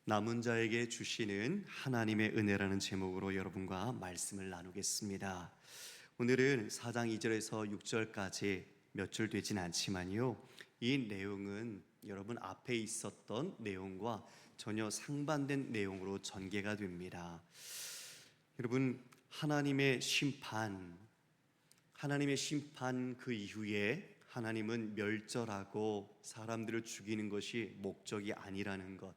남은 자에게 주시는 하나님의 은혜라는 제목으로 여러분과 말씀을 나누겠습니다. 오늘은 4장 2절에서 6절까지 몇 줄 되진 않지만요, 이 내용은 여러분 앞에 있었던 내용과 전혀 상반된 내용으로 전개가 됩니다. 여러분, 하나님의 심판 그 이후에 하나님은 멸절하고 사람들을 죽이는 것이 목적이 아니라는 것,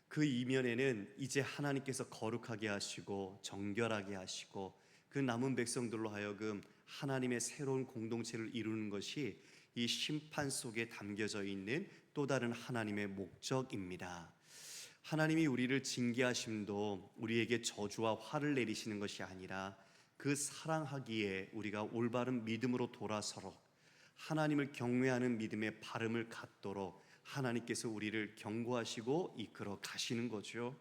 그 이면에는 이제 하나님께서 거룩하게 하시고 정결하게 하시고 그 남은 백성들로 하여금 하나님의 새로운 공동체를 이루는 것이 이 심판 속에 담겨져 있는 또 다른 하나님의 목적입니다. 하나님이 우리를 징계하심도 우리에게 저주와 화를 내리시는 것이 아니라 그 사랑하기에 우리가 올바른 믿음으로 돌아서도록, 하나님을 경외하는 믿음의 발음을 갖도록 하나님께서 우리를 경고하시고 이끌어 가시는 거죠.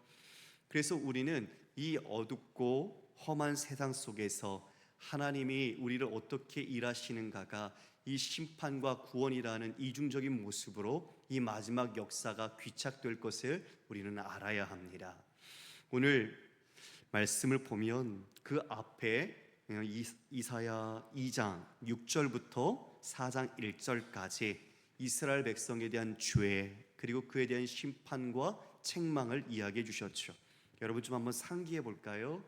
그래서 우리는 이 어둡고 험한 세상 속에서 하나님이 우리를 어떻게 일하시는가가 이 심판과 구원이라는 이중적인 모습으로 이 마지막 역사가 귀착될 것을 우리는 알아야 합니다. 오늘 말씀을 보면 그 앞에 이사야 2장 6절부터 4장 1절까지 이스라엘 백성에 대한 죄, 그리고 그에 대한 심판과 책망을 이야기해 주셨죠. 여러분 좀 한번 상기해 볼까요?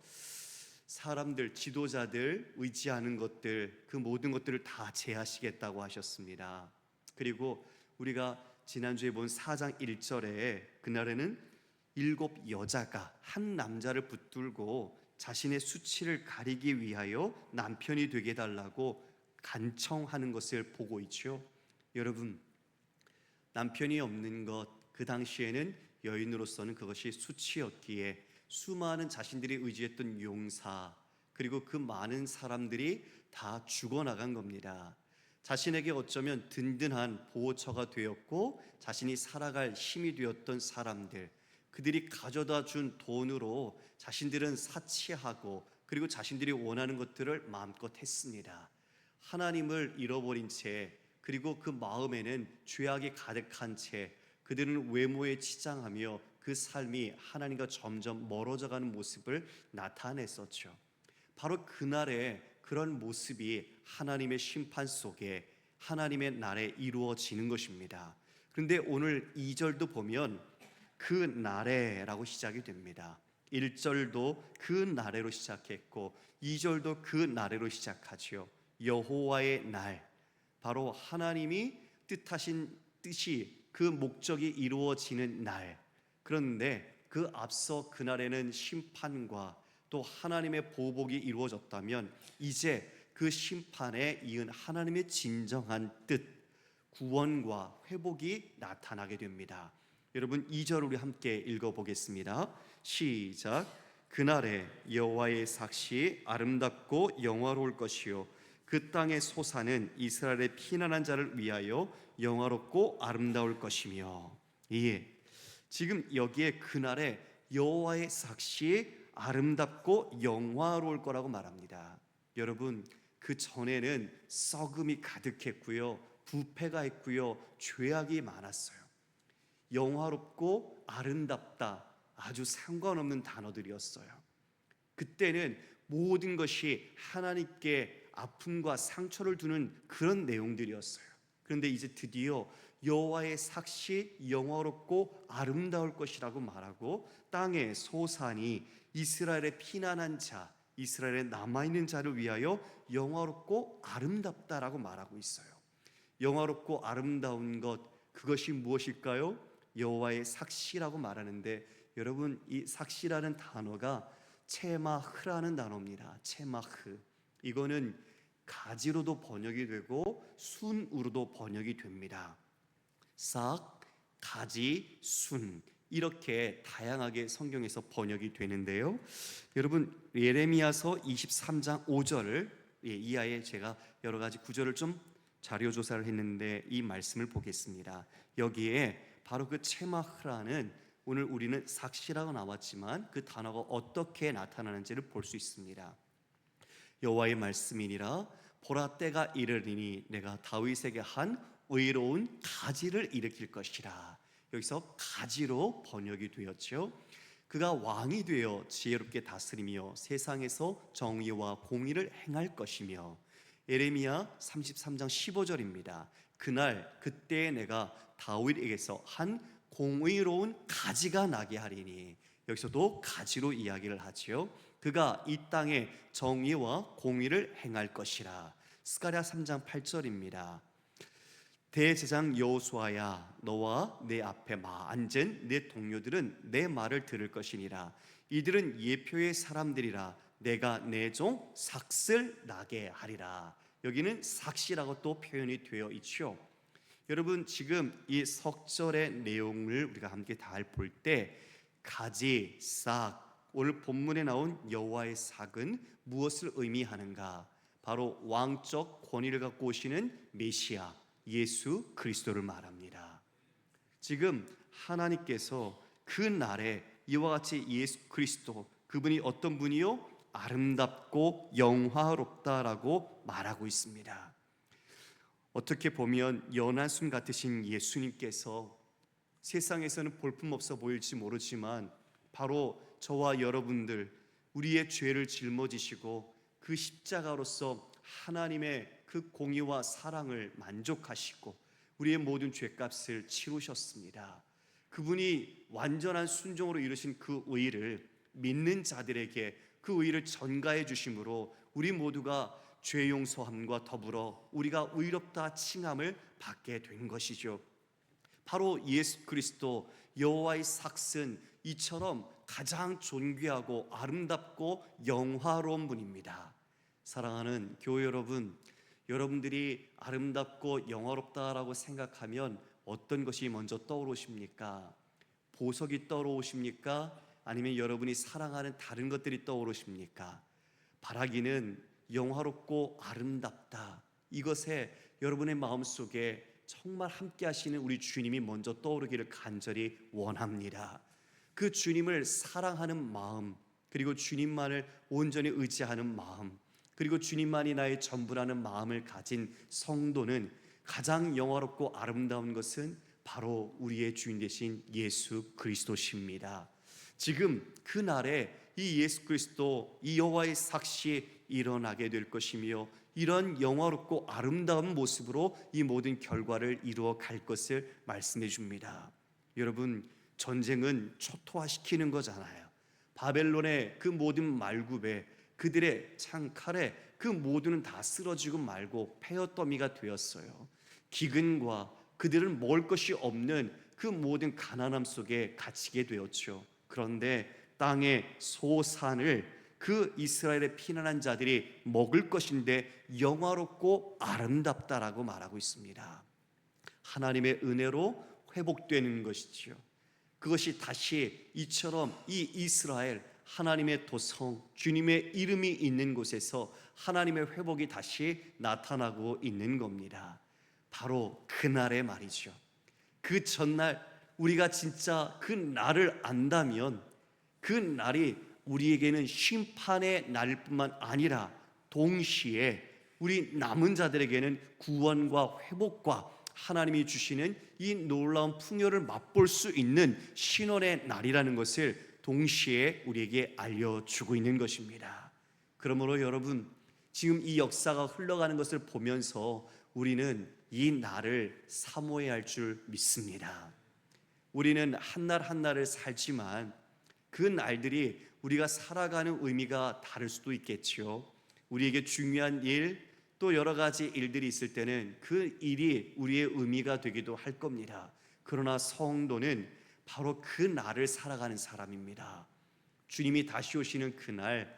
사람들, 지도자들 의지하는 것들, 그 모든 것들을 다 제하시겠다고 하셨습니다. 그리고 우리가 지난주에 본 4장 1절에 그날에는 7 여자가 한 남자를 붙들고 자신의 수치를 가리기 위하여 남편이 되게 해달라고 간청하는 것을 보고 있죠. 여러분, 남편이 없는 것, 그 당시에는 여인으로서는 그것이 수치였기에 수많은 자신들이 의지했던 용사, 그리고 그 많은 사람들이 다 죽어나간 겁니다. 자신에게 어쩌면 든든한 보호처가 되었고 자신이 살아갈 힘이 되었던 사람들, 그들이 가져다 준 돈으로 자신들은 사치하고 그리고 자신들이 원하는 것들을 마음껏 했습니다. 하나님을 잃어버린 채, 그리고 그 마음에는 죄악이 가득한 채 그들은 외모에 치장하며 그 삶이 하나님과 점점 멀어져가는 모습을 나타냈었죠. 바로 그날의 그런 모습이 하나님의 심판 속에 하나님의 날에 이루어지는 것입니다. 그런데 오늘 2절도 보면 그 날에라고 시작이 됩니다. 1절도 그 날에로 시작했고 2절도 그 날에로 시작하지요. 여호와의 날, 바로 하나님이 뜻하신 뜻이, 그 목적이 이루어지는 날. 그런데 그 앞서 그날에는 심판과 또 하나님의 보복이 이루어졌다면 이제 그 심판에 이은 하나님의 진정한 뜻, 구원과 회복이 나타나게 됩니다. 여러분 2절 우리 함께 읽어보겠습니다. 시작. 그날에 여호와의 삭시 아름답고 영화로울 것이요 그 땅의 소사는 이스라엘의 피난한 자를 위하여 영화롭고 아름다울 것이며. 예, 지금 여기에 그날에 여호와의 삭시 아름답고 영화로울 거라고 말합니다. 여러분, 그 전에는 썩음이 가득했고요, 부패가 있고요, 죄악이 많았어요. 영화롭고 아름답다, 아주 상관없는 단어들이었어요. 그때는 모든 것이 하나님께 아픔과 상처를 두는 그런 내용들이었어요. 그런데 이제 드디어 여호와의 삭시 영화롭고 아름다울 것이라고 말하고 땅의 소산이 이스라엘의 피난한 자, 이스라엘에 남아있는 자를 위하여 영화롭고 아름답다라고 말하고 있어요. 영화롭고 아름다운 것, 그것이 무엇일까요? 여호와의 삭시라고 말하는데, 여러분 이 삭시라는 단어가 체마흐라는 단어입니다. 체마흐. 이거는 가지로도 번역이 되고 순으로도 번역이 됩니다. 싹, 가지, 순, 이렇게 다양하게 성경에서 번역이 되는데요. 여러분 예레미야서 23장 5절을 이하에 제가 여러 가지 구절을 좀 자료 조사를 했는데 이 말씀을 보겠습니다. 여기에 바로 그 체마흐라는, 오늘 우리는 삭시라고 나왔지만 그 단어가 어떻게 나타나는지를 볼 수 있습니다. 여호와의 말씀이니라. 보라, 때가 이르리니 내가 다윗에게 한 의로운 가지를 일으킬 것이라. 여기서 가지로 번역이 되었죠. 그가 왕이 되어 지혜롭게 다스리며 세상에서 정의와 공의를 행할 것이며. 예레미야 33장 15절입니다. 그날 그때에 내가 다윗에게서 한 공의로운 가지가 나게 하리니. 여기서도 가지로 이야기를 하지요. 그가 이 땅에 정의와 공의를 행할 것이라. 스가랴 3장 8절입니다. 대제사장 여호수아야, 너와 내 앞에 앉은 내 동료들은 내 말을 들을 것이니라. 이들은 예표의 사람들이라. 내가 내 종 삭슬 나게 하리라. 여기는 삭시라고 또 표현이 되어 있죠. 여러분, 지금 이 석절의 내용을 우리가 함께 잘 볼 때 가지, 싹, 오늘 본문에 나온 여호와의 삭은 무엇을 의미하는가? 바로 왕적 권위를 갖고 오시는 메시아 예수 그리스도를 말합니다. 지금 하나님께서 그 날에 이와 같이 예수 그리스도, 그분이 어떤 분이요? 아름답고 영화롭다라고 말하고 있습니다. 어떻게 보면 연한순 같으신 예수님께서 세상에서는 볼품없어 보일지 모르지만 바로 저와 여러분들, 우리의 죄를 짊어지시고 그 십자가로서 하나님의 그 공의와 사랑을 만족하시고 우리의 모든 죄값을 치르셨습니다. 그분이 완전한 순종으로 이루신 그 의를 믿는 자들에게 그 의를 전가해 주심으로 우리 모두가 죄 용서함과 더불어 우리가 의롭다 칭함을 받게 된 것이죠. 바로 예수 그리스도 여호와의 삭슨, 이처럼 가장 존귀하고 아름답고 영화로운 분입니다. 사랑하는 교회 여러분, 여러분들이 아름답고 영화롭다라고 생각하면 어떤 것이 먼저 떠오르십니까? 보석이 떠오르십니까? 아니면 여러분이 사랑하는 다른 것들이 떠오르십니까? 바라기는 영화롭고 아름답다, 이것에 여러분의 마음속에 정말 함께 하시는 우리 주님이 먼저 떠오르기를 간절히 원합니다. 그 주님을 사랑하는 마음, 그리고 주님만을 온전히 의지하는 마음, 그리고 주님만이 나의 전부라는 마음을 가진 성도는 가장 영화롭고 아름다운 것은 바로 우리의 주인 되신 예수 그리스도십니다. 지금 그 날에 이 예수 그리스도, 이 여호와의 삭시 일어나게 될 것이며 이런 영화롭고 아름다운 모습으로 이 모든 결과를 이루어 갈 것을 말씀해 줍니다. 여러분, 전쟁은 초토화시키는 거잖아요. 바벨론의 그 모든 말굽에, 그들의 창칼에 그 모두는 다 쓰러지고 말고 폐허더미가 되었어요. 기근과 그들은 먹을 것이 없는 그 모든 가난함 속에 갇히게 되었죠. 그런데 땅의 소산을 그 이스라엘의 피난한 자들이 먹을 것인데 영화롭고 아름답다라고 말하고 있습니다. 하나님의 은혜로 회복되는 것이지요. 그것이 다시 이처럼 이 이스라엘, 하나님의 도성, 주님의 이름이 있는 곳에서 하나님의 회복이 다시 나타나고 있는 겁니다. 바로 그날의 말이죠. 그 전날 우리가 진짜 그 날을 안다면 그 날이 우리에게는 심판의 날뿐만 아니라 동시에 우리 남은 자들에게는 구원과 회복과 하나님이 주시는 이 놀라운 풍요를 맛볼 수 있는 신원의 날이라는 것을 동시에 우리에게 알려주고 있는 것입니다. 그러므로 여러분, 지금 이 역사가 흘러가는 것을 보면서 우리는 이 날을 사모해야 할 줄 믿습니다. 우리는 한 날 한 날을 살지만 그 날들이 우리가 살아가는 의미가 다를 수도 있겠지요. 우리에게 중요한 일, 또 여러 가지 일들이 있을 때는 그 일이 우리의 의미가 되기도 할 겁니다. 그러나 성도는 바로 그 날을 살아가는 사람입니다. 주님이 다시 오시는 그날,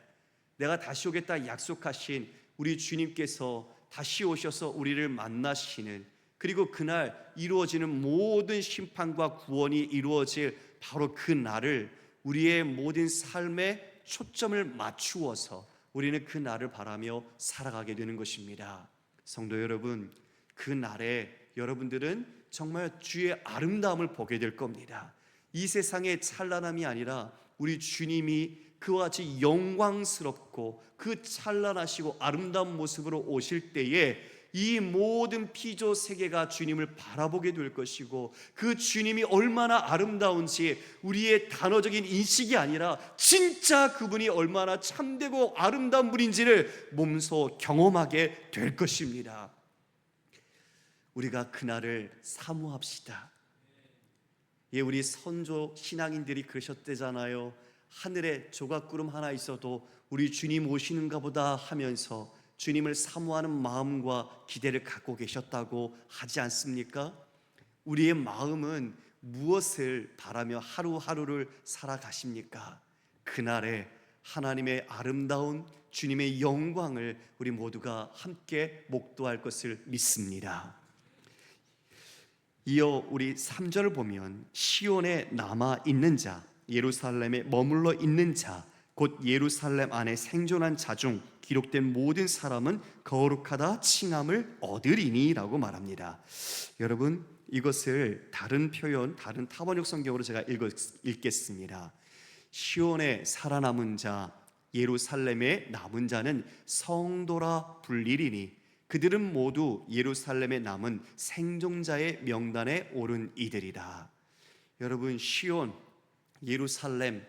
내가 다시 오겠다 약속하신 우리 주님께서 다시 오셔서 우리를 만나시는, 그리고 그날 이루어지는 모든 심판과 구원이 이루어질 바로 그 날을 우리의 모든 삶에 초점을 맞추어서 우리는 그 날을 바라며 살아가게 되는 것입니다. 성도 여러분, 그 날에 여러분들은 정말 주의 아름다움을 보게 될 겁니다. 이 세상의 찬란함이 아니라 우리 주님이 그와 같이 영광스럽고 그 찬란하시고 아름다운 모습으로 오실 때에 이 모든 피조 세계가 주님을 바라보게 될 것이고, 그 주님이 얼마나 아름다운지 우리의 단어적인 인식이 아니라 진짜 그분이 얼마나 참되고 아름다운 분인지를 몸소 경험하게 될 것입니다. 우리가 그날을 사모합시다. 예, 우리 선조 신앙인들이 그러셨대잖아요. 하늘에 조각구름 하나 있어도 우리 주님 오시는가 보다 하면서 주님을 사모하는 마음과 기대를 갖고 계셨다고 하지 않습니까? 우리의 마음은 무엇을 바라며 하루하루를 살아가십니까? 그날에 하나님의 아름다운 주님의 영광을 우리 모두가 함께 목도할 것을 믿습니다. 이어 우리 3절을 보면 시온에 남아 있는 자, 예루살렘에 머물러 있는 자, 곧 예루살렘 안에 생존한 자 중 기록된 모든 사람은 거룩하다 칭함을 얻으리니 라고 말합니다. 여러분, 이것을 다른 표현, 다른 타번역 성경으로 제가 읽겠습니다. 시온에 살아남은 자, 예루살렘에 남은 자는 성도라 불리리니 그들은 모두 예루살렘에 남은 생존자의 명단에 오른 이들이라. 여러분, 시온, 예루살렘,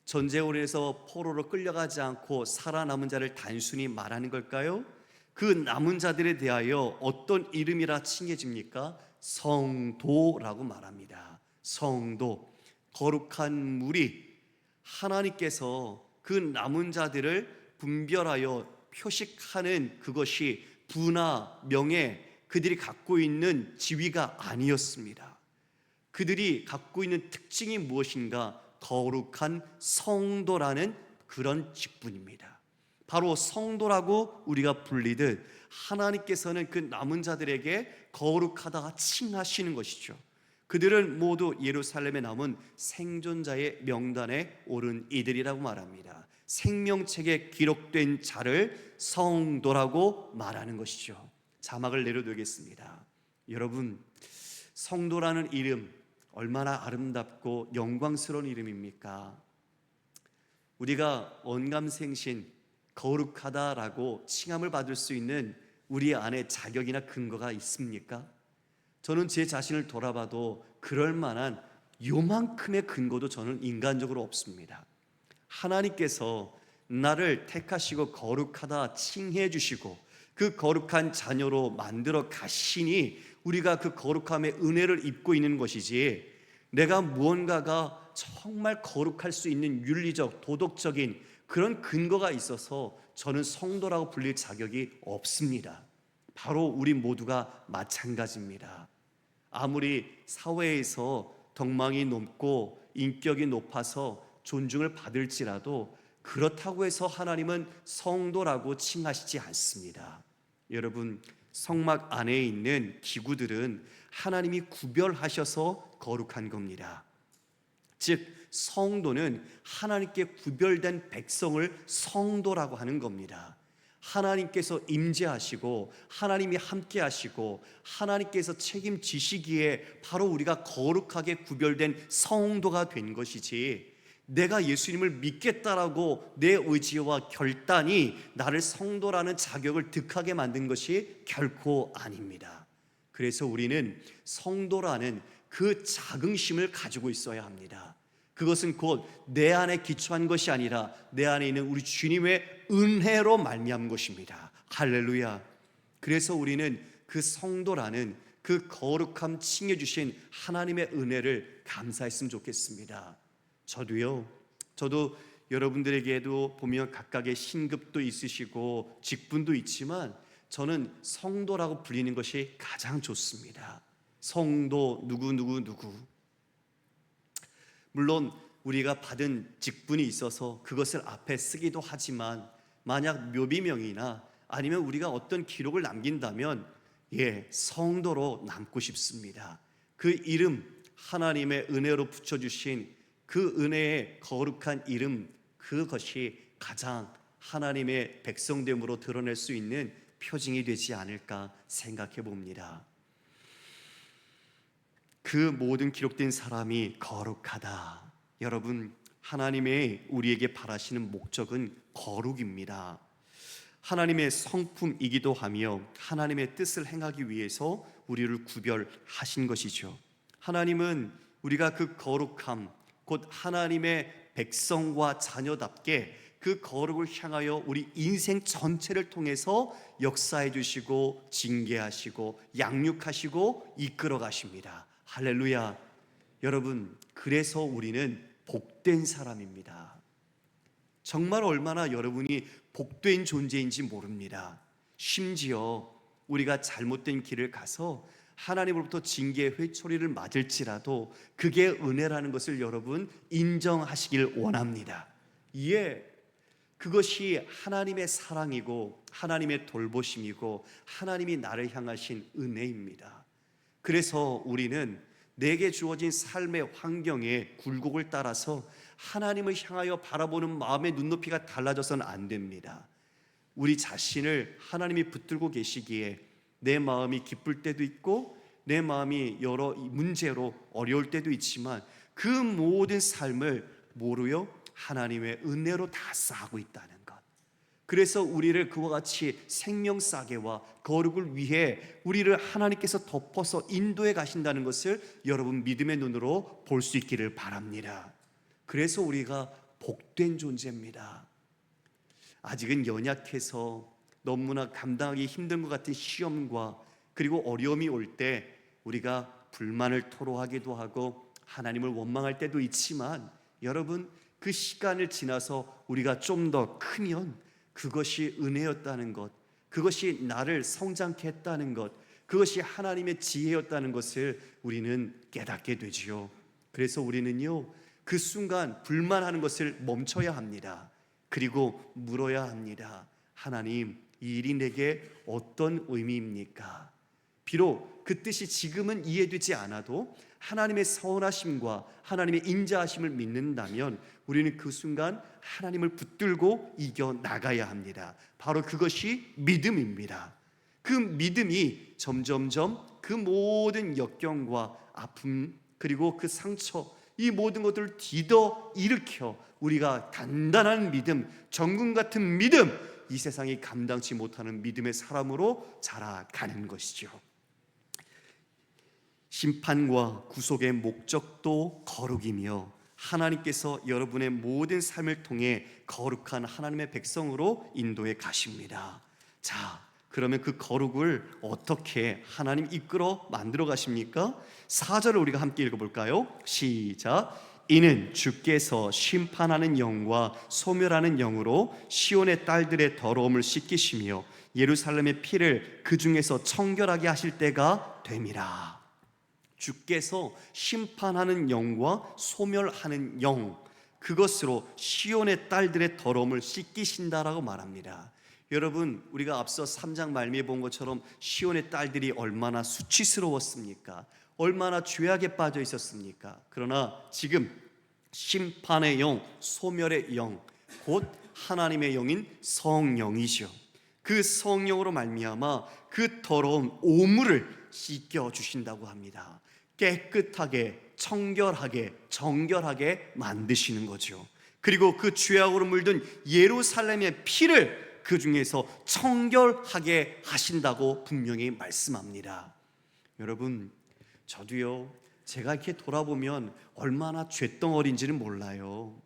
전제원에서 포로로 끌려가지 않고 살아남은 자를 단순히 말하는 걸까요? 그 남은 자들에 대하여 어떤 이름이라 칭해집니까? 성도라고 말합니다. 성도, 거룩한 무리. 하나님께서 그 남은 자들을 분별하여 표식하는 그것이 부나 명예, 그들이 갖고 있는 지위가 아니었습니다. 그들이 갖고 있는 특징이 무엇인가? 거룩한 성도라는 그런 직분입니다. 바로 성도라고 우리가 불리듯 하나님께서는 그 남은 자들에게 거룩하다 칭하시는 것이죠. 그들은 모두 예루살렘에 남은 생존자의 명단에 오른 이들이라고 말합니다. 생명책에 기록된 자를 성도라고 말하는 것이죠. 자막을 내려두겠습니다. 여러분, 성도라는 이름 얼마나 아름답고 영광스러운 이름입니까? 우리가 언감생신 거룩하다라고 칭함을 받을 수 있는 우리 안에 자격이나 근거가 있습니까? 저는 제 자신을 돌아봐도 그럴 만한 요만큼의 근거도 저는 인간적으로 없습니다. 하나님께서 나를 택하시고 거룩하다 칭해 주시고 그 거룩한 자녀로 만들어 가시니 우리가 그 거룩함의 은혜를 입고 있는 것이지, 내가 무언가가 정말 거룩할 수 있는 윤리적, 도덕적인 그런 근거가 있어서 저는 성도라고 불릴 자격이 없습니다. 바로 우리 모두가 마찬가지입니다. 아무리 사회에서 덕망이 높고 인격이 높아서 존중을 받을지라도 그렇다고 해서 하나님은 성도라고 칭하시지 않습니다. 여러분, 성막 안에 있는 기구들은 하나님이 구별하셔서 거룩한 겁니다. 즉, 성도는 하나님께 구별된 백성을 성도라고 하는 겁니다. 하나님께서 임재하시고 하나님이 함께 하시고 하나님께서 책임지시기에 바로 우리가 거룩하게 구별된 성도가 된 것이지, 내가 예수님을 믿겠다라고 내 의지와 결단이 나를 성도라는 자격을 득하게 만든 것이 결코 아닙니다. 그래서 우리는 성도라는 그 자긍심을 가지고 있어야 합니다. 그것은 곧 내 안에 기초한 것이 아니라 내 안에 있는 우리 주님의 은혜로 말미암은 것입니다. 할렐루야. 그래서 우리는 그 성도라는 그 거룩함 칭해주신 하나님의 은혜를 감사했으면 좋겠습니다. 저도 여러분들에게도 보면 각각의 신급도 있으시고 직분도 있지만 저는 성도라고 불리는 것이 가장 좋습니다. 성도 누구. 물론 우리가 받은 직분이 있어서 그것을 앞에 쓰기도 하지만 만약 묘비명이나 아니면 우리가 어떤 기록을 남긴다면 성도로 남고 싶습니다. 그 이름, 하나님의 은혜로 붙여주신 그 은혜의 거룩한 이름, 그것이 가장 하나님의 백성됨으로 드러낼 수 있는 표징이 되지 않을까 생각해 봅니다. 그 모든 기록된 사람이 거룩하다. 여러분, 하나님의 우리에게 바라시는 목적은 거룩입니다. 하나님의 성품이기도 하며 하나님의 뜻을 행하기 위해서 우리를 구별하신 것이죠. 하나님은 우리가 그 거룩함, 곧 하나님의 백성과 자녀답게 그 거룩을 향하여 우리 인생 전체를 통해서 역사해 주시고 징계하시고 양육하시고 이끌어 가십니다. 할렐루야. 여러분, 그래서 우리는 복된 사람입니다. 정말 얼마나 여러분이 복된 존재인지 모릅니다. 심지어 우리가 잘못된 길을 가서 하나님으로부터 징계의 회초리를 맞을지라도 그게 은혜라는 것을 여러분 인정하시길 원합니다. 예, 그것이 하나님의 사랑이고 하나님의 돌보심이고 하나님이 나를 향하신 은혜입니다. 그래서 우리는 내게 주어진 삶의 환경에 굴곡을 따라서 하나님을 향하여 바라보는 마음의 눈높이가 달라져서는 안 됩니다. 우리 자신을 하나님이 붙들고 계시기에 내 마음이 기쁠 때도 있고 내 마음이 여러 문제로 어려울 때도 있지만 그 모든 삶을 뭐로요? 하나님의 은혜로 다 쌓고 있다는 것. 그래서 우리를 그와 같이 생명싸개와 거룩을 위해 우리를 하나님께서 덮어서 인도해 가신다는 것을 여러분 믿음의 눈으로 볼 수 있기를 바랍니다. 그래서 우리가 복된 존재입니다. 아직은 연약해서 너무나 감당하기 힘든 것 같은 시험과 그리고 어려움이 올 때 우리가 불만을 토로하기도 하고 하나님을 원망할 때도 있지만 여러분, 그 시간을 지나서 우리가 좀 더 크면 그것이 은혜였다는 것, 그것이 나를 성장케 했다는 것, 그것이 하나님의 지혜였다는 것을 우리는 깨닫게 되지요. 그래서 우리는요, 그 순간 불만하는 것을 멈춰야 합니다. 그리고 물어야 합니다. 하나님, 이 일이 내게 어떤 의미입니까? 비록 그 뜻이 지금은 이해되지 않아도 하나님의 선하심과 하나님의 인자하심을 믿는다면 우리는 그 순간 하나님을 붙들고 이겨나가야 합니다. 바로 그것이 믿음입니다. 그 믿음이 점점점 그 모든 역경과 아픔 그리고 그 상처, 이 모든 것들을 뒤더 일으켜 우리가 단단한 믿음, 정금 같은 믿음, 이 세상이 감당치 못하는 믿음의 사람으로 자라가는 것이죠. 심판과 구속의 목적도 거룩이며 하나님께서 여러분의 모든 삶을 통해 거룩한 하나님의 백성으로 인도해 가십니다. 자, 그러면 그 거룩을 어떻게 하나님 이끌어 만들어 가십니까? 4절을 우리가 함께 읽어볼까요? 시작. 이는 주께서 심판하는 영과 소멸하는 영으로 시온의 딸들의 더러움을 씻기시며 예루살렘의 피를 그 중에서 청결하게 하실 때가 됨이라. 주께서 심판하는 영과 소멸하는 영, 그것으로 시온의 딸들의 더러움을 씻기신다라고 말합니다. 여러분, 우리가 앞서 3장 말미에 본 것처럼 시온의 딸들이 얼마나 수치스러웠습니까? 얼마나 죄악에 빠져 있었습니까? 그러나 지금 심판의 영, 소멸의 영, 곧 하나님의 영인 성령이죠. 그 성령으로 말미암아 그 더러운 오물을 씻겨 주신다고 합니다. 깨끗하게, 청결하게, 정결하게 만드시는 거죠. 그리고 그 죄악으로 물든 예루살렘의 피를 그 중에서 청결하게 하신다고 분명히 말씀합니다. 여러분, 저도요, 제가 이렇게 돌아보면 얼마나 쇳덩어리인지는 몰라요.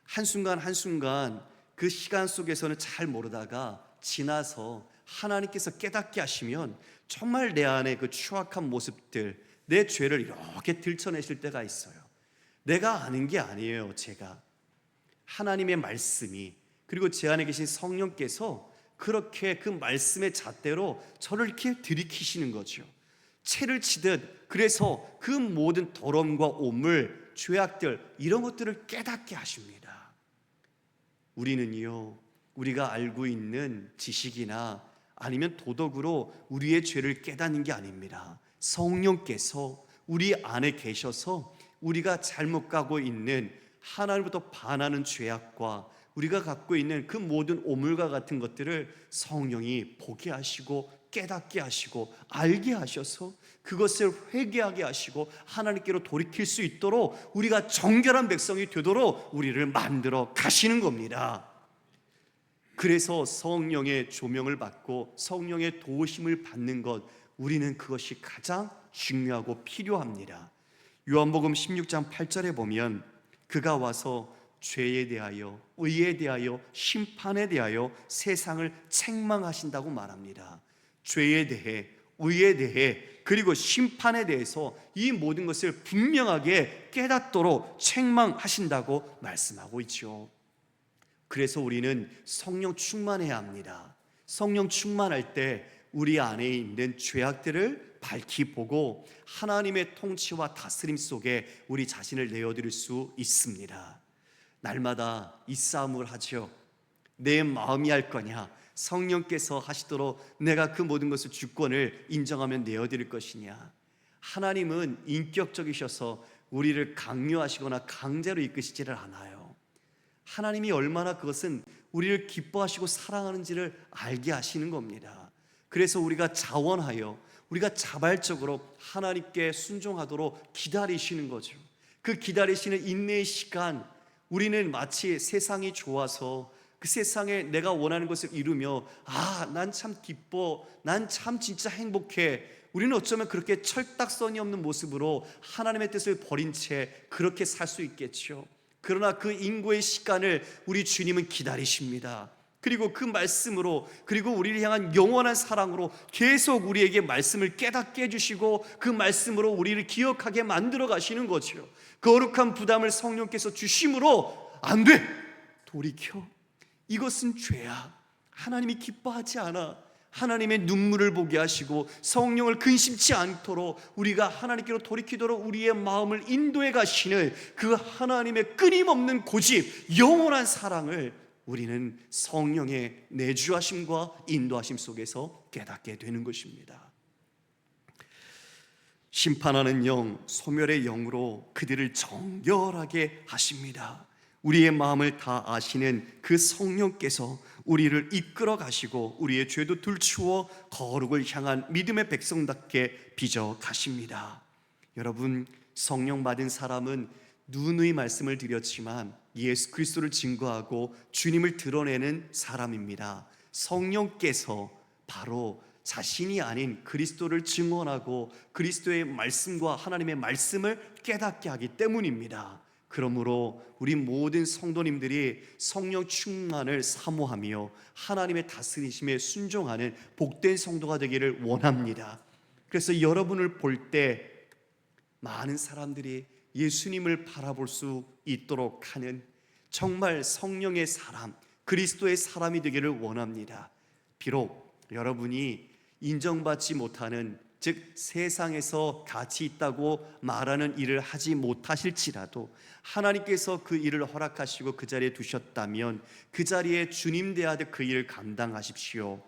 한순간 한순간 그 시간 속에서는 잘 모르다가 지나서 하나님께서 깨닫게 하시면 정말 내 안에 그 추악한 모습들, 내 죄를 이렇게 들춰내실 때가 있어요. 내가 아는 게 아니에요. 제가 하나님의 말씀이, 그리고 제 안에 계신 성령께서 그렇게 그 말씀의 잣대로 저를 이렇게 들이키시는 거죠. 채를 치듯. 그래서 그 모든 더러움과 오물, 죄악들, 이런 것들을 깨닫게 하십니다. 우리는요, 우리가 알고 있는 지식이나 아니면 도덕으로 우리의 죄를 깨닫는 게 아닙니다. 성령께서 우리 안에 계셔서 우리가 잘못 가고 있는 하나님부터 반하는 죄악과 우리가 갖고 있는 그 모든 오물과 같은 것들을 성령이 보게 하시고 깨닫게 하시고 알게 하셔서 그것을 회개하게 하시고 하나님께로 돌이킬 수 있도록 우리가 정결한 백성이 되도록 우리를 만들어 가시는 겁니다. 그래서 성령의 조명을 받고 성령의 도우심을 받는 것, 우리는 그것이 가장 중요하고 필요합니다. 요한복음 16장 8절에 보면 그가 와서 죄에 대하여, 의에 대하여, 심판에 대하여 세상을 책망하신다고 말합니다. 죄에 대해, 의에 대해, 그리고 심판에 대해서 이 모든 것을 분명하게 깨닫도록 책망하신다고 말씀하고 있죠. 그래서 우리는 성령 충만해야 합니다. 성령 충만할 때 우리 안에 있는 죄악들을 밝히 보고 하나님의 통치와 다스림 속에 우리 자신을 내어드릴 수 있습니다. 날마다 이 싸움을 하죠. 내 마음이 할 거냐, 성령께서 하시도록 내가 그 모든 것을 주권을 인정하면 내어드릴 것이냐. 하나님은 인격적이셔서 우리를 강요하시거나 강제로 이끄시지를 않아요. 하나님이 얼마나 그것은 우리를 기뻐하시고 사랑하는지를 알게 하시는 겁니다. 그래서 우리가 자원하여, 우리가 자발적으로 하나님께 순종하도록 기다리시는 거죠. 그 기다리시는 인내의 시간, 우리는 마치 세상이 좋아서 그 세상에 내가 원하는 것을 이루며 난 참 기뻐, 난 참 진짜 행복해, 우리는 어쩌면 그렇게 철딱서니 없는 모습으로 하나님의 뜻을 버린 채 그렇게 살 수 있겠죠. 그러나 그 인고의 시간을 우리 주님은 기다리십니다. 그리고 그 말씀으로, 그리고 우리를 향한 영원한 사랑으로 계속 우리에게 말씀을 깨닫게 해주시고 그 말씀으로 우리를 기억하게 만들어 가시는 거죠. 거룩한 부담을 성령께서 주심으로 안 돼! 돌이켜. 이것은 죄야. 하나님이 기뻐하지 않아. 하나님의 눈물을 보게 하시고 성령을 근심치 않도록 우리가 하나님께로 돌이키도록 우리의 마음을 인도해 가시는 그 하나님의 끊임없는 고집, 영원한 사랑을 우리는 성령의 내주하심과 인도하심 속에서 깨닫게 되는 것입니다. 심판하는 영, 소멸의 영으로 그들을 정결하게 하십니다. 우리의 마음을 다 아시는 그 성령께서 우리를 이끌어 가시고 우리의 죄도 들추어 거룩을 향한 믿음의 백성답게 빚어 가십니다. 여러분, 성령 받은 사람은 누누이 말씀을 드렸지만 예수 그리스도를 증거하고 주님을 드러내는 사람입니다. 성령께서 바로 자신이 아닌 그리스도를 증언하고 그리스도의 말씀과 하나님의 말씀을 깨닫게 하기 때문입니다. 그러므로 우리 모든 성도님들이 성령 충만을 사모하며 하나님의 다스리심에 순종하는 복된 성도가 되기를 원합니다. 그래서 여러분을 볼 때 많은 사람들이 예수님을 바라볼 수 있도록 하는 정말 성령의 사람, 그리스도의 사람이 되기를 원합니다. 비록 여러분이 인정받지 못하는, 즉 세상에서 가치 있다고 말하는 일을 하지 못하실지라도 하나님께서 그 일을 허락하시고 그 자리에 두셨다면 그 자리에 주님 대하듯 그 일을 감당하십시오.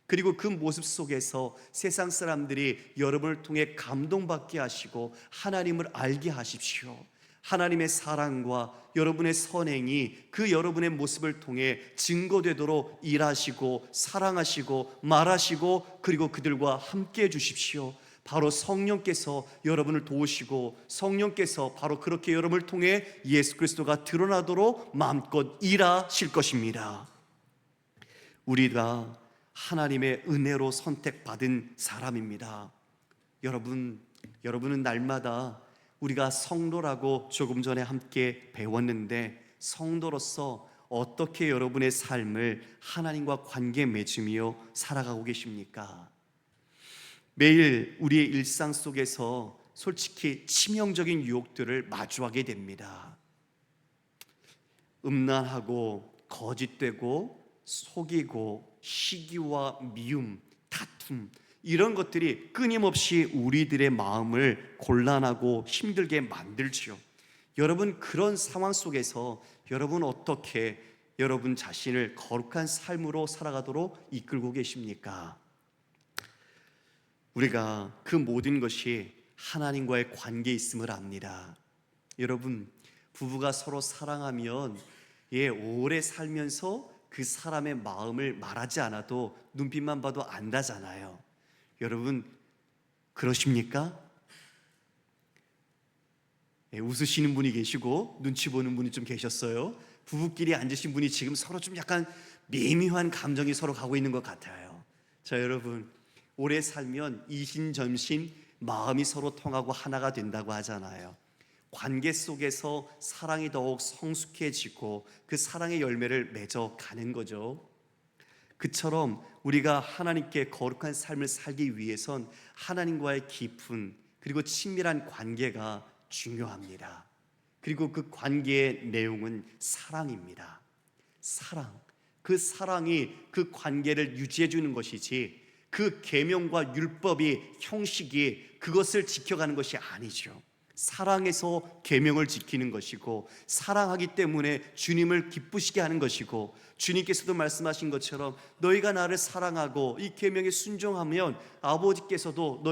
그리고 그 모습 속에서 세상 사람들이 여러분을 통해 감동받게 하시고 하나님을 알게 하십시오. 하나님의 사랑과 여러분의 선행이 그 여러분의 모습을 통해 증거되도록 일하시고 사랑하시고 말하시고 그리고 그들과 함께 해주십시오. 바로 성령께서 여러분을 도우시고 성령께서 바로 그렇게 여러분을 통해 예수 그리스도가 드러나도록 마음껏 일하실 것입니다. 우리가 하나님의 은혜로 선택받은 사람입니다. 여러분은 날마다 우리가 성도라고 조금 전에 함께 배웠는데 성도로서 어떻게 여러분의 삶을 하나님과 관계 맺으며 살아가고 계십니까? 매일 우리의 일상 속에서 솔직히 치명적인 유혹들을 마주하게 됩니다. 음란하고 거짓되고 속이고 시기와 미움, 다툼, 이런 것들이 끊임없이 우리들의 마음을 곤란하고 힘들게 만들지요. 여러분, 그런 상황 속에서 여러분 어떻게 여러분 자신을 거룩한 삶으로 살아가도록 이끌고 계십니까? 우리가 그 모든 것이 하나님과의 관계에 있음을 압니다. 여러분, 부부가 서로 사랑하면 오래 살면서 그 사람의 마음을 말하지 않아도 눈빛만 봐도 안다잖아요. 여러분, 그러십니까? 웃으시는 분이 계시고 눈치 보는 분이 좀 계셨어요. 부부끼리 앉으신 분이 지금 서로 좀 약간 미묘한 감정이 서로 가고 있는 것 같아요. 자, 여러분, 오래 살면 이신전신 마음이 서로 통하고 하나가 된다고 하잖아요. 관계 속에서 사랑이 더욱 성숙해지고 그 사랑의 열매를 맺어 가는 거죠. 그처럼 우리가 하나님께 거룩한 삶을 살기 위해선 하나님과의 깊은 그리고 친밀한 관계가 중요합니다. 그리고 그 관계의 내용은 사랑입니다. 사랑. 그 사랑이 그 관계를 유지해 주는 것이지 그 계명과 율법이 형식이 그것을 지켜가는 것이 아니죠. 사랑해서 계명을 지키는 것이고 사랑하기 때문에 주님을 기쁘시게 하는 것이고 주님께서도 말씀하신 것처럼 너희가 나를 사랑하고 이 계명에 순종하면 아버지께서도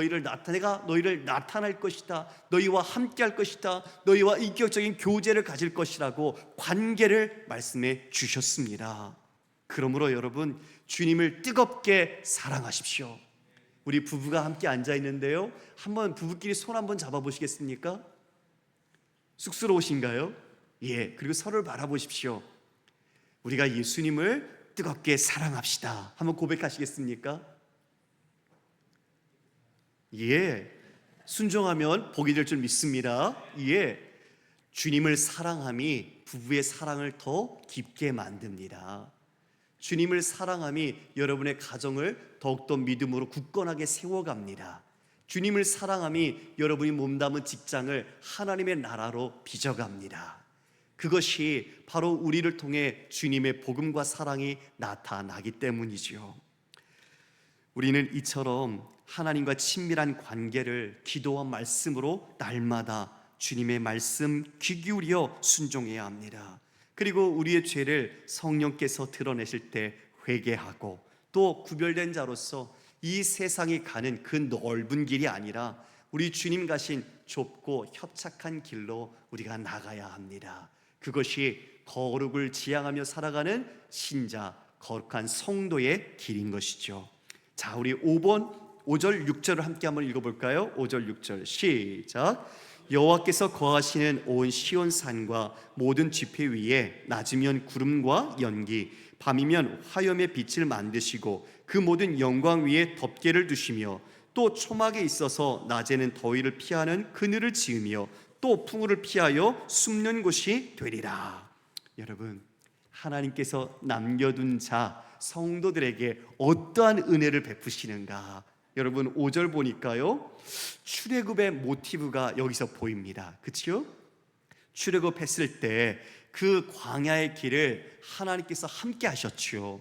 내가 너희를 나타낼 것이다, 너희와 함께 할 것이다, 너희와 인격적인 교제를 가질 것이라고 관계를 말씀해 주셨습니다. 그러므로 여러분, 주님을 뜨겁게 사랑하십시오. 우리 부부가 함께 앉아 있는데요, 한번 부부끼리 손 한번 잡아 보시겠습니까? 쑥스러우신가요? 예, 그리고 서로를 바라보십시오. 우리가 예수님을 뜨겁게 사랑합시다. 한번 고백하시겠습니까? 예, 순종하면 복이 될 줄 믿습니다. 예, 주님을 사랑함이 부부의 사랑을 더 깊게 만듭니다. 주님을 사랑함이 여러분의 가정을 더욱더 믿음으로 굳건하게 세워갑니다. 주님을 사랑함이 여러분이 몸담은 직장을 하나님의 나라로 빚어갑니다. 그것이 바로 우리를 통해 주님의 복음과 사랑이 나타나기 때문이지요. 우리는 이처럼 하나님과 친밀한 관계를 기도와 말씀으로 날마다 주님의 말씀 귀 기울여 순종해야 합니다. 그리고 우리의 죄를 성령께서 드러내실 때 회개하고 또 구별된 자로서 이 세상이 가는 그 넓은 길이 아니라 우리 주님 가신 좁고 협착한 길로 우리가 나가야 합니다. 그것이 거룩을 지향하며 살아가는 신자, 거룩한 성도의 길인 것이죠. 자, 우리 5절 6절을 함께 한번 읽어볼까요? 5절 6절 시작. 여호와께서 거하시는 온 시온산과 모든 지폐 위에 낮이면 구름과 연기, 밤이면 화염의 빛을 만드시고 그 모든 영광 위에 덮개를 두시며 또 초막에 있어서 낮에는 더위를 피하는 그늘을 지으며 또 풍우를 피하여 숨는 곳이 되리라. 여러분, 하나님께서 남겨둔 자 성도들에게 어떠한 은혜를 베푸시는가? 여러분, 5절 보니까요, 출애굽의 모티브가 여기서 보입니다. 그렇죠? 출애굽했을 때 그 광야의 길을 하나님께서 함께 하셨죠.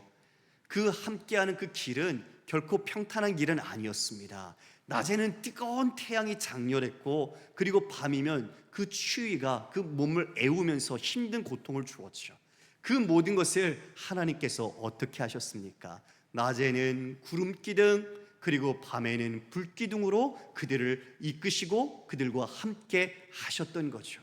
그 함께하는 그 길은 결코 평탄한 길은 아니었습니다. 낮에는 뜨거운 태양이 장렬했고 그리고 밤이면 그 추위가 그 몸을 애우면서 힘든 고통을 주었죠. 그 모든 것을 하나님께서 어떻게 하셨습니까? 낮에는 구름기둥 그리고 밤에는 불기둥으로 그들을 이끄시고 그들과 함께 하셨던 거죠.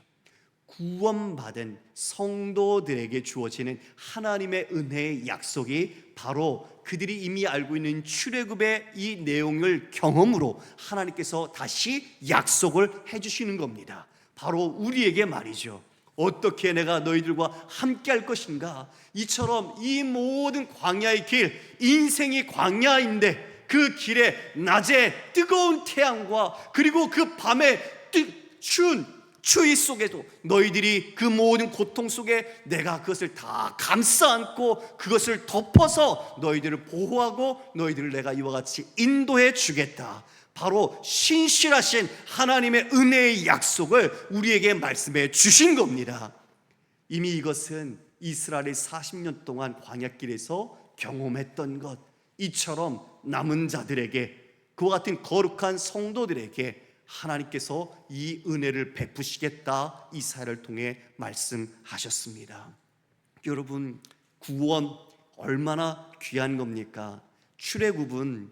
구원받은 성도들에게 주어지는 하나님의 은혜의 약속이 바로 그들이 이미 알고 있는 출애굽의 이 내용을 경험으로 하나님께서 다시 약속을 해주시는 겁니다. 바로 우리에게 말이죠. 어떻게 내가 너희들과 함께 할 것인가? 이처럼 이 모든 광야의 길, 인생이 광야인데 그 길에 낮에 뜨거운 태양과 그리고 그 밤에 추운 추위 속에도 너희들이 그 모든 고통 속에 내가 그것을 다 감싸 안고 그것을 덮어서 너희들을 보호하고 너희들을 내가 이와 같이 인도해 주겠다. 바로 신실하신 하나님의 은혜의 약속을 우리에게 말씀해 주신 겁니다. 이미 이것은 이스라엘이 40년 동안 광야길에서 경험했던 것, 이처럼 남은 자들에게, 그와 같은 거룩한 성도들에게 하나님께서 이 은혜를 베푸시겠다 이사야를 통해 말씀하셨습니다. 여러분, 구원 얼마나 귀한 겁니까? 출애굽은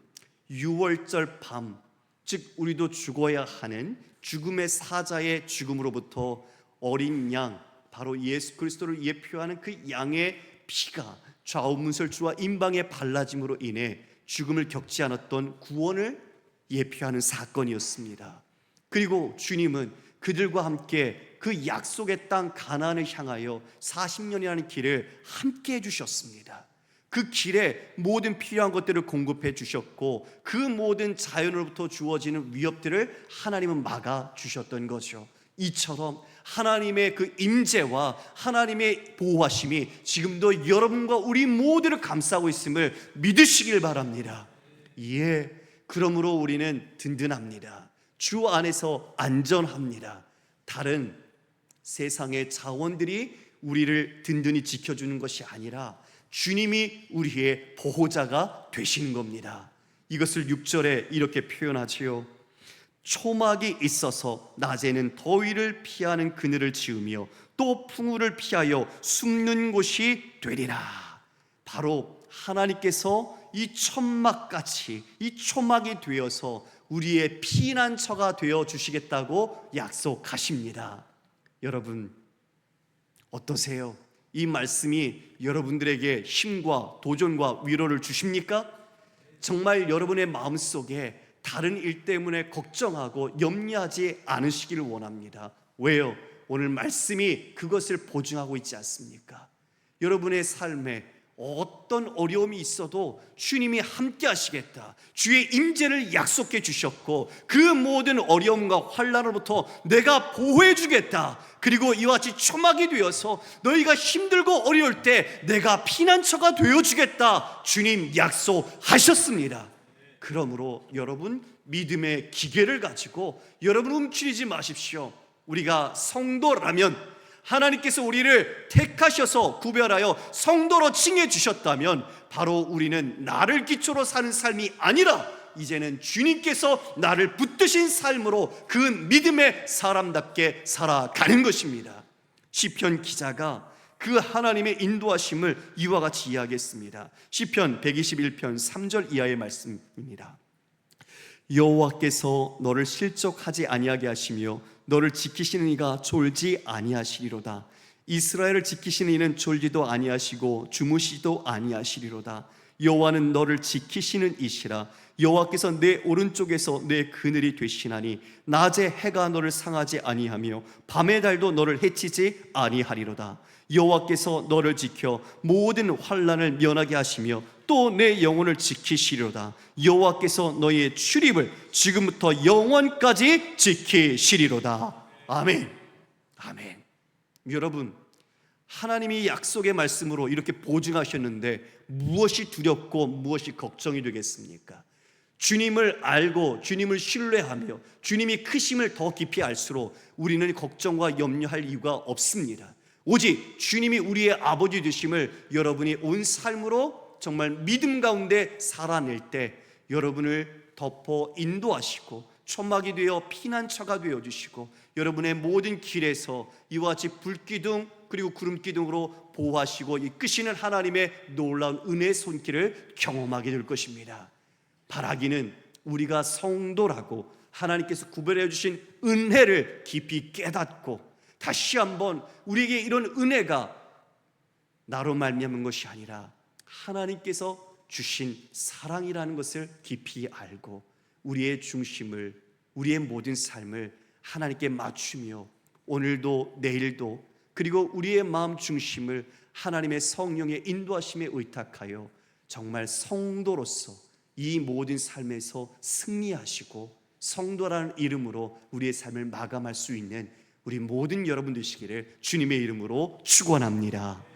6월절 밤, 즉 우리도 죽어야 하는 죽음의 사자의 죽음으로부터 어린 양, 바로 예수 그리스도를 예표하는 그 양의 피가 좌우문설주와 임방에 발라짐으로 인해 죽음을 겪지 않았던 구원을 예표하는 사건이었습니다. 그리고 주님은 그들과 함께 그 약속의 땅 가나안을 향하여 40년이라는 길을 함께 해주셨습니다. 그 길에 모든 필요한 것들을 공급해 주셨고 그 모든 자연으로부터 주어지는 위협들을 하나님은 막아 주셨던 거죠. 이처럼 하나님의 그 임재와 하나님의 보호하심이 지금도 여러분과 우리 모두를 감싸고 있음을 믿으시길 바랍니다. 예, 그러므로 우리는 든든합니다. 주 안에서 안전합니다. 다른 세상의 자원들이 우리를 든든히 지켜주는 것이 아니라 주님이 우리의 보호자가 되시는 겁니다. 이것을 6절에 이렇게 표현하지요. 초막이 있어서 낮에는 더위를 피하는 그늘을 지으며 또 풍우를 피하여 숨는 곳이 되리라. 바로 하나님께서 이 천막같이 이 초막이 되어서 우리의 피난처가 되어 주시겠다고 약속하십니다. 여러분 어떠세요? 이 말씀이 여러분들에게 힘과 도전과 위로를 주십니까? 정말 여러분의 마음속에 다른 일 때문에 걱정하고 염려하지 않으시기를 원합니다. 왜요? 오늘 말씀이 그것을 보증하고 있지 않습니까? 여러분의 삶에 어떤 어려움이 있어도 주님이 함께 하시겠다, 주의 임재를 약속해 주셨고 그 모든 어려움과 환난으로부터 내가 보호해 주겠다, 그리고 이와 같이 초막이 되어서 너희가 힘들고 어려울 때 내가 피난처가 되어 주겠다, 주님 약속하셨습니다. 그러므로 여러분 믿음의 기계를 가지고 여러분 움츠리지 마십시오. 우리가 성도라면, 하나님께서 우리를 택하셔서 구별하여 성도로 칭해 주셨다면 바로 우리는 나를 기초로 사는 삶이 아니라 이제는 주님께서 나를 붙드신 삶으로 그 믿음의 사람답게 살아가는 것입니다. 시편 기자가 그 하나님의 인도하심을 이와 같이 이야기했습니다. 시편 121편 3절 이하의 말씀입니다. 여호와께서 너를 실족하지 아니하게 하시며 너를 지키시는 이가 졸지 아니하시리로다. 이스라엘을 지키시는 이는 졸지도 아니하시고 주무시도 아니하시리로다. 여호와는 너를 지키시는 이시라. 여호와께서 내 오른쪽에서 내 그늘이 되시나니 낮에 해가 너를 상하지 아니하며 밤의 달도 너를 해치지 아니하리로다. 여호와께서 너를 지켜 모든 환난을 면하게 하시며 또 내 영혼을 지키시리로다. 여호와께서 너희의 출입을 지금부터 영원까지 지키시리로다. 아멘. 아멘. 여러분, 하나님이 약속의 말씀으로 이렇게 보증하셨는데 무엇이 두렵고 무엇이 걱정이 되겠습니까? 주님을 알고 주님을 신뢰하며 주님이 크심을 더 깊이 알수록 우리는 걱정과 염려할 이유가 없습니다. 오직 주님이 우리의 아버지 되심을 여러분이 온 삶으로 정말 믿음 가운데 살아낼 때 여러분을 덮어 인도하시고 초막이 되어 피난처가 되어주시고 여러분의 모든 길에서 이와 같이 불기둥 그리고 구름기둥으로 보호하시고 이끄시는 하나님의 놀라운 은혜의 손길을 경험하게 될 것입니다. 바라기는 우리가 성도라고 하나님께서 구별해 주신 은혜를 깊이 깨닫고 다시 한번 우리에게 이런 은혜가 나로 말미암은 것이 아니라 하나님께서 주신 사랑이라는 것을 깊이 알고 우리의 중심을, 우리의 모든 삶을 하나님께 맞추며 오늘도 내일도 그리고 우리의 마음 중심을 하나님의 성령의 인도하심에 의탁하여 정말 성도로서 이 모든 삶에서 승리하시고 성도라는 이름으로 우리의 삶을 마감할 수 있는 우리 모든 여러분 되시기를 주님의 이름으로 축원합니다.